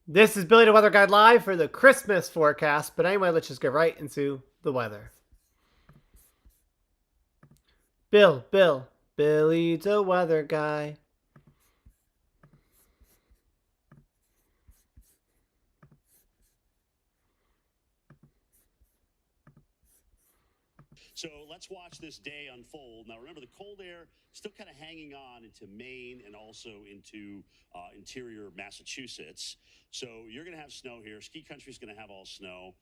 This is Billy the Weather Guide live for the Christmas forecast. But anyway, let's just get right into the weather. Billy the Weather Guy. So let's watch this day unfold. Now, remember, the cold air still kind of hanging on into Maine and also into interior Massachusetts. So you're going to have snow here. Ski country is going to have all snow.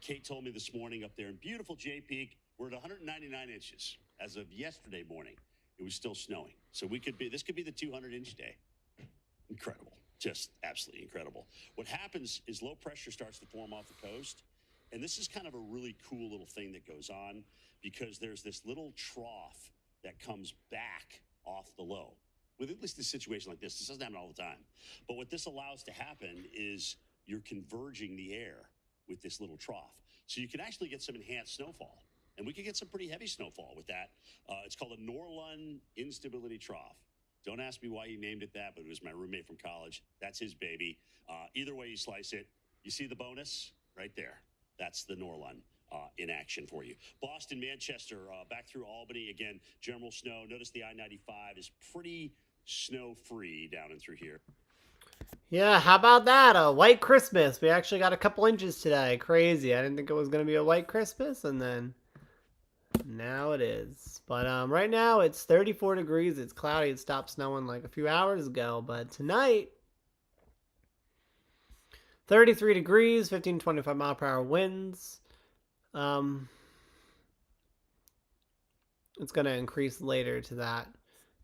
Kate told me this morning up there in beautiful Jay Peak, we're at 199 inches as of yesterday morning. It was still snowing. So this could be the 200-inch day. Incredible. Just absolutely incredible. What happens is low pressure starts to form off the coast. And this is kind of a really cool little thing that goes on because there's this little trough that comes back off the low. With at least a situation like this doesn't happen all the time. But what this allows to happen is you're converging the air with this little trough. So you can actually get some enhanced snowfall. And we could get some pretty heavy snowfall with that. It's called a Norlund instability trough. Don't ask me why he named it that, but it was my roommate from college. That's his baby. Either way you slice it, you see the bonus right there. That's the Norlund in action for you. Boston, Manchester, back through Albany. Again, general snow. Notice the I-95 is pretty snow-free down and through here. Yeah, how about that? A white Christmas. We actually got a couple inches today. Crazy. I didn't think it was going to be a white Christmas, and then now it is. But right now it's 34 degrees. It's cloudy. It stopped snowing like a few hours ago. But tonight, 33 degrees, 15 to 25 mile per hour winds. It's going to increase later to that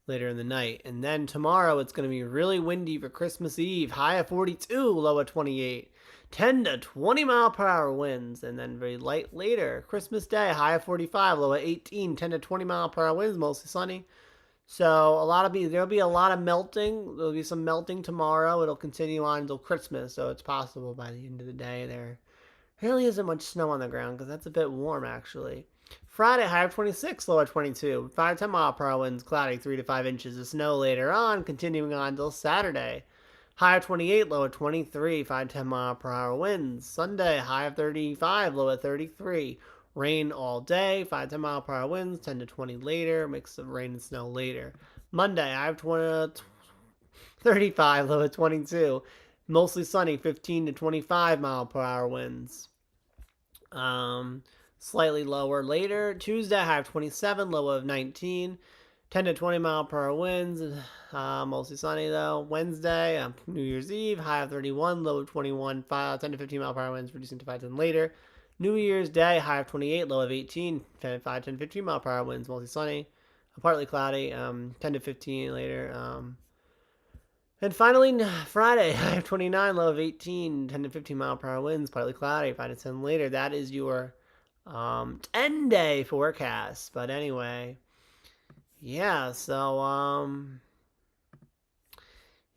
later in the night. And then tomorrow it's going to be really windy for Christmas Eve. High of 42, low of 28. 10 to 20 mile per hour winds. And then very light later. Christmas Day, high of 45, low of 18. 10 to 20 mile per hour winds, mostly sunny. So there'll be a lot of melting. There'll be some melting tomorrow. It'll continue on until Christmas. So it's possible by the end of the day there really isn't much snow on the ground because that's a bit warm actually. Friday, high of 26, low of 22. 5 to 10 mile per hour winds, cloudy, 3 to 5 inches of snow later on, continuing on until Saturday. High of 28, low of 23, 5 to 10 mile per hour winds. Sunday, high of 35, low of 33. Rain all day, 5 to 10 mile per hour winds, 10 to 20 later, mix of rain and snow later. Monday, high of 35, low of 22. Mostly sunny, 15 to 25 mile per hour winds. Slightly lower later. Tuesday, high of 27, low of 19. 10 to 20 mile per hour winds. Mostly sunny though. Wednesday, New Year's Eve, high of 31, low of 21. 10 to 15 mile per hour winds, reducing to 5 to 10 later. New Year's Day, high of 28, low of 18. 5 10 15 mile per hour winds, mostly sunny. Partly cloudy. 10 to 15 later. And finally, Friday, high of 29, low of 18, 10 to 15 mile per hour winds, partly cloudy, 5 to 10 later. That is your 10-day forecast. But anyway, yeah, so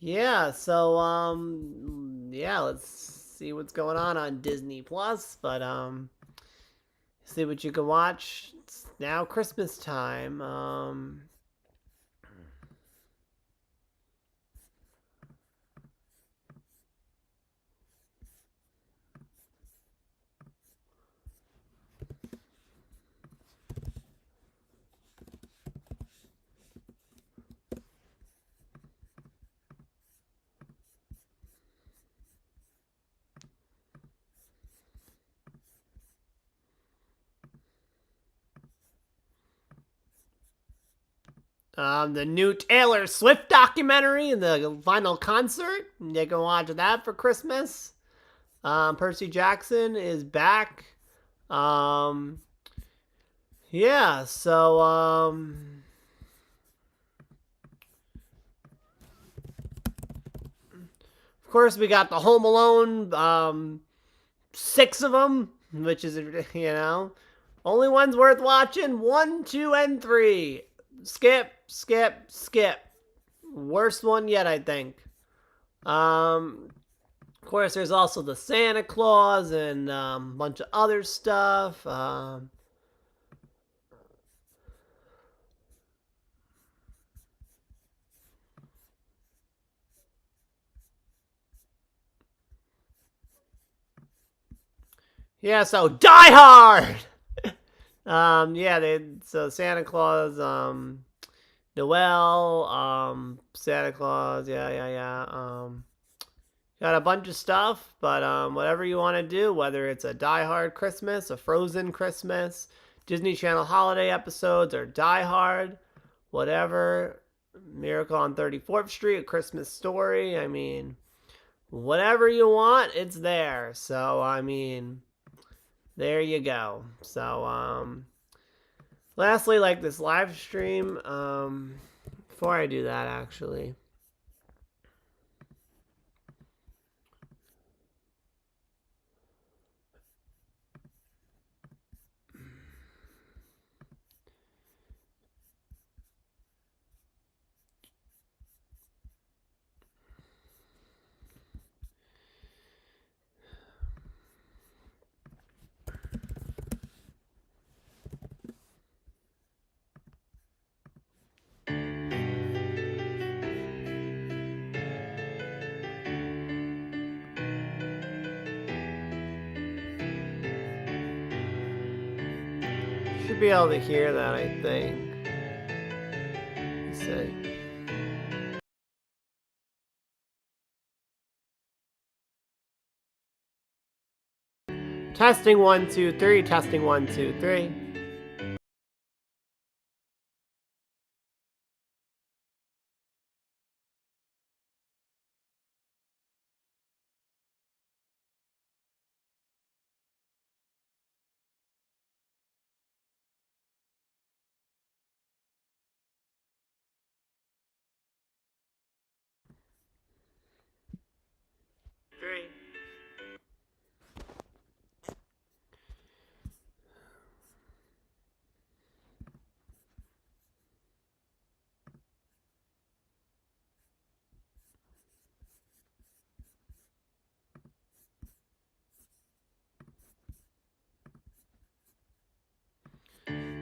let's see what's going on Disney Plus. But see what you can watch. It's now Christmas time. The new Taylor Swift documentary, the final concert. You can watch that for Christmas. Percy Jackson is back. Um, yeah, so of course we got the Home Alone, 6 of them, which is only ones worth watching. 1, 2, and 3. Skip, skip, skip. Worst one yet, I think. Of course, there's also the Santa Claus and a bunch of other stuff. Yeah, so Die Hard. Yeah, so Santa Claus, Noel, Santa Claus, yeah. Got a bunch of stuff, but whatever you want to do, whether it's a Die Hard Christmas, a Frozen Christmas, Disney Channel holiday episodes, or Die Hard, whatever, Miracle on 34th Street, A Christmas Story, I mean, whatever you want, it's there. So, I mean, there you go. So, lastly, like this live stream, before I do that, actually, should be able to hear that, I think. Let's see. Testing 1, 2, 3. Testing 1, 2, 3.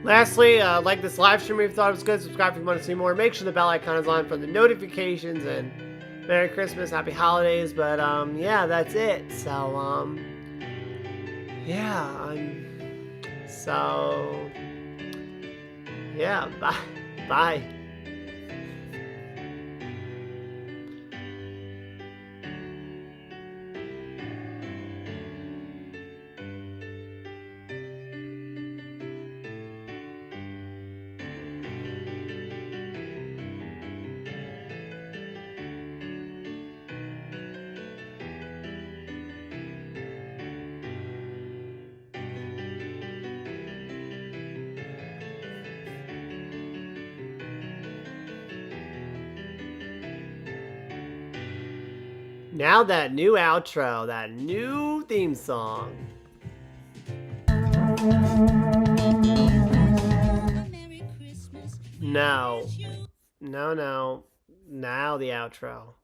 Lastly, like this live stream if you thought it was good. Subscribe if you want to see more. Make sure the bell icon is on for the notifications. And Merry Christmas, Happy Holidays. But yeah, that's it. So yeah, yeah, bye. Now that new outro, that new theme song. No. Now the outro.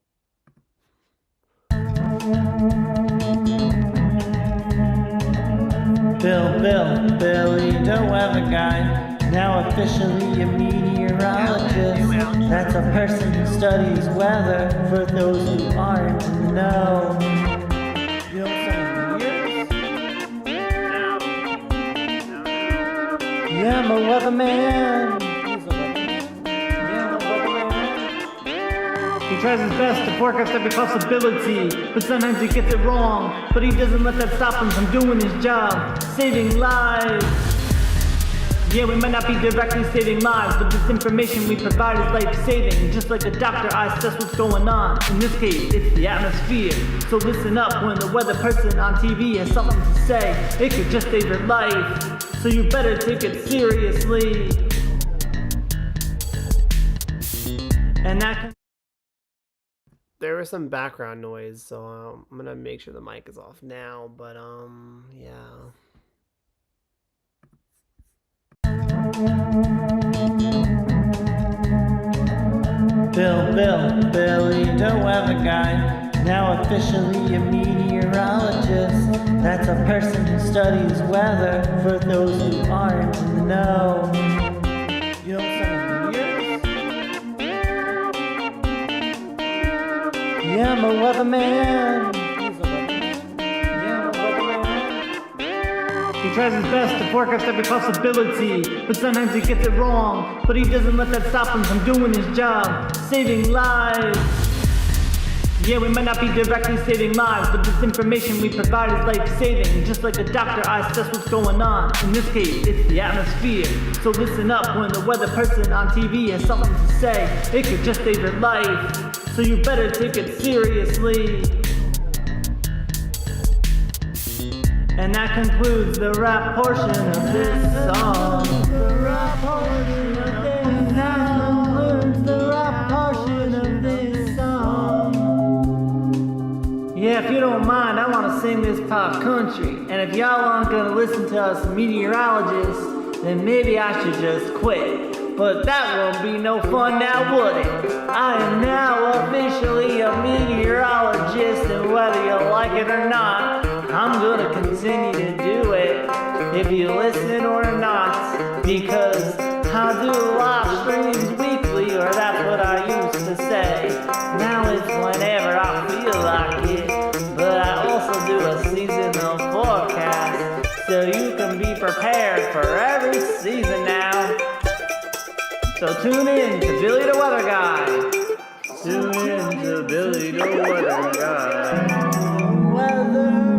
Billy, don't have a guy. Now officially a meteorologist. That's a person who studies weather. For those who aren't to know. You know something weird? Yeah, I'm a weatherman. He tries his best to forecast every possibility, but sometimes he gets it wrong. But he doesn't let that stop him from doing his job, saving lives. Yeah, we might not be directly saving lives, but this information we provide is life-saving. Just like a doctor, I assess what's going on. In this case, it's the atmosphere. So listen up when the weather person on TV has something to say. It could just save your life, so you better take it seriously. And that There was some background noise, so I'm gonna make sure the mic is off now. But yeah. Billy, don't have a guy. Now officially a meteorologist. That's a person who studies weather. For those who aren't to know. You know something weird? Yeah, I'm a weatherman. He tries his best to forecast every possibility, but sometimes he gets it wrong. But he doesn't let that stop him from doing his job, saving lives. Yeah, we might not be directly saving lives, but this information we provide is life-saving. Just like a doctor, I assess what's going on. In this case, it's the atmosphere. So listen up when the weather person on TV has something to say. It could just save your life, so you better take it seriously. And that concludes the rap portion of this song. The rap portion of this. And that concludes the rap portion of this song. Yeah, if you don't mind, I want to sing this pop country. And if y'all aren't gonna listen to us meteorologists, then maybe I should just quit. But that won't be no fun now, would it? I am now officially a meteorologist, and whether you like it or not, I'm gonna continue to do it, if you listen or not, because I do live streams weekly, or that's what I used to say. Now it's whenever I feel like it, but I also do a seasonal forecast, so you can be prepared for every season now. So tune in to Billy the Weather Guy. Tune in to Billy the Weather Guy. Weather.